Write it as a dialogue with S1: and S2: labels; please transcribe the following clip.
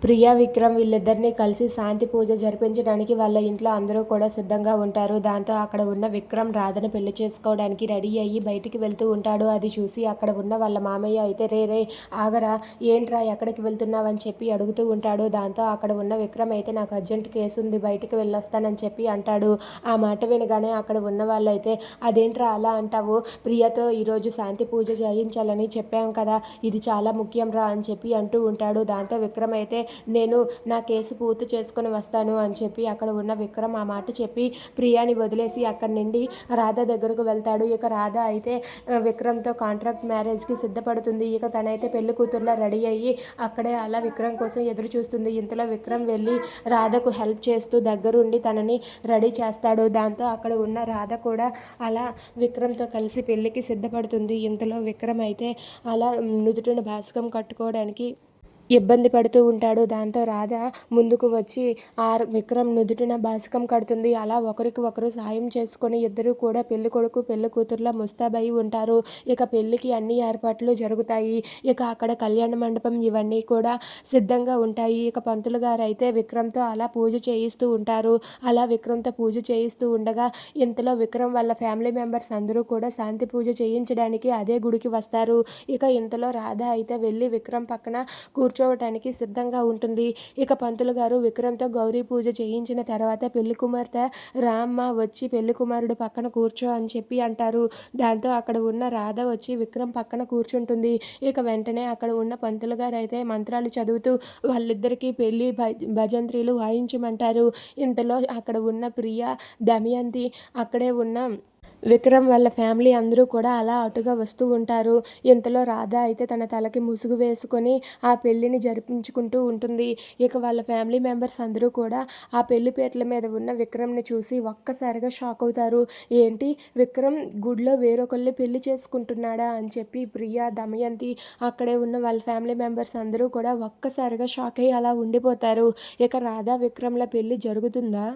S1: ప్రియా, విక్రమ్ వీళ్ళిద్దరినీ కలిసి శాంతి పూజ జరిపించడానికి వాళ్ళ ఇంట్లో అందరూ కూడా సిద్ధంగా ఉంటారు. దాంతో అక్కడ ఉన్న విక్రమ్ రాధను పెళ్లి చేసుకోవడానికి రెడీ అయ్యి బయటికి వెళ్తూ ఉంటాడు. అది చూసి అక్కడ ఉన్న వాళ్ళ మామయ్య అయితే రే రే ఆగరా, ఏంట్రా ఎక్కడికి వెళ్తున్నావని చెప్పి అడుగుతూ ఉంటాడు. దాంతో అక్కడ ఉన్న విక్రమ్ అయితే నాకు అర్జెంట్ కేసు ఉంది, బయటికి వెళ్ళొస్తానని చెప్పి అంటాడు. ఆ మాట వినగానే అక్కడ ఉన్న వాళ్ళైతే అదేంట్రా అలా అంటావు, ప్రియతో ఈరోజు శాంతి పూజ చేయించాలని చెప్పాం కదా, ఇది చాలా ముఖ్యం రా అని చెప్పి అంటూ ఉంటాడు. దాంతో విక్రమ్ అయితే నేను నా కేసు పూర్తి చేసుకొని వస్తాను అని చెప్పి అక్కడ ఉన్న విక్రమ్ ఆ మాట చెప్పి ప్రియాని వదిలేసి అక్కడి నుండి రాధ దగ్గరకు వెళ్తాడు. ఇక రాధ అయితే విక్రమ్తో కాంట్రాక్ట్ మ్యారేజ్కి సిద్ధపడుతుంది. ఇక తనైతే పెళ్లి కూతుర్లా రెడీ అయ్యి అక్కడే అలా విక్రమ్ కోసం ఎదురు చూస్తుంది. ఇంతలో విక్రమ్ వెళ్ళి రాధకు హెల్ప్ చేస్తూ దగ్గరుండి తనని రెడీ చేస్తాడు. దాంతో అక్కడ ఉన్న రాధ కూడా అలా విక్రమ్తో కలిసి పెళ్లికి సిద్ధపడుతుంది. ఇంతలో విక్రమ్ అయితే అలా నుదుటిన భాస్కం కట్టుకోవడానికి ఇబ్బంది పడుతూ ఉంటాడు. దాంతో రాధ ముందుకు వచ్చి విక్రమ్ నుదుటిన బాసికం కడుతుంది. అలా ఒకరికి ఒకరు సాయం చేసుకొని ఇద్దరు కూడా పెళ్లి కొడుకు పెళ్లి కూతుర్ల ముస్తాబై ఉంటారు. ఇక పెళ్లికి అన్ని ఏర్పాట్లు జరుగుతాయి. ఇక అక్కడ కళ్యాణ మండపం ఇవన్నీ కూడా సిద్ధంగా ఉంటాయి. ఇక పంతులు గారు అయితే విక్రమ్తో అలా పూజ చేయిస్తూ ఉంటారు. అలా విక్రమ్తో పూజ చేయిస్తూ ఉండగా ఇంతలో విక్రమ్ వాళ్ళ ఫ్యామిలీ మెంబర్స్ అందరూ కూడా శాంతి పూజ చేయించడానికి అదే గుడికి వస్తారు. ఇక ఇంతలో రాధ అయితే వెళ్ళి విక్రమ్ పక్కన కూర్చోవటానికి సిద్ధంగా ఉంటుంది. ఇక పంతులు గారు విక్రమ్తో గౌరీ పూజ చేయించిన తర్వాత పెళ్లి కుమార్తె రామ్మ వచ్చి పెళ్లి కుమారుడు పక్కన కూర్చో అని చెప్పి అంటారు. దాంతో అక్కడ ఉన్న రాధ వచ్చి విక్రమ్ పక్కన కూర్చుంటుంది. ఇక వెంటనే అక్కడ ఉన్న పంతులు గారు అయితే మంత్రాలు చదువుతూ వాళ్ళిద్దరికీ పెళ్లి భజంత్రీలు వాయించమంటారు. ఇంతలో అక్కడ ఉన్న ప్రియ, దమయంతి, అక్కడే ఉన్న విక్రమ్ వాళ్ళ ఫ్యామిలీ అందరూ కూడా అలా అటుగా వస్తూ ఉంటారు. ఇంతలో రాధ అయితే తన తలకి ముసుగు వేసుకొని ఆ పెళ్లిని జరిపించుకుంటూ ఉంటుంది. ఇక వాళ్ళ ఫ్యామిలీ మెంబర్స్ అందరూ కూడా ఆ పెళ్లి పీటల మీద ఉన్న విక్రమ్ని చూసి ఒక్కసారిగా షాక్ అవుతారు. ఏంటి, విక్రమ్ గుడిలో వేరొకళ్ళని పెళ్లి చేసుకుంటున్నాడా అని చెప్పి ప్రియ, దమయంతి, అక్కడే ఉన్న వాళ్ళ ఫ్యామిలీ మెంబర్స్ అందరూ కూడా ఒక్కసారిగా షాక్ అయ్యి అలా ఉండిపోతారు. ఇక రాధా విక్రమ్ల పెళ్లి జరుగుతుందా?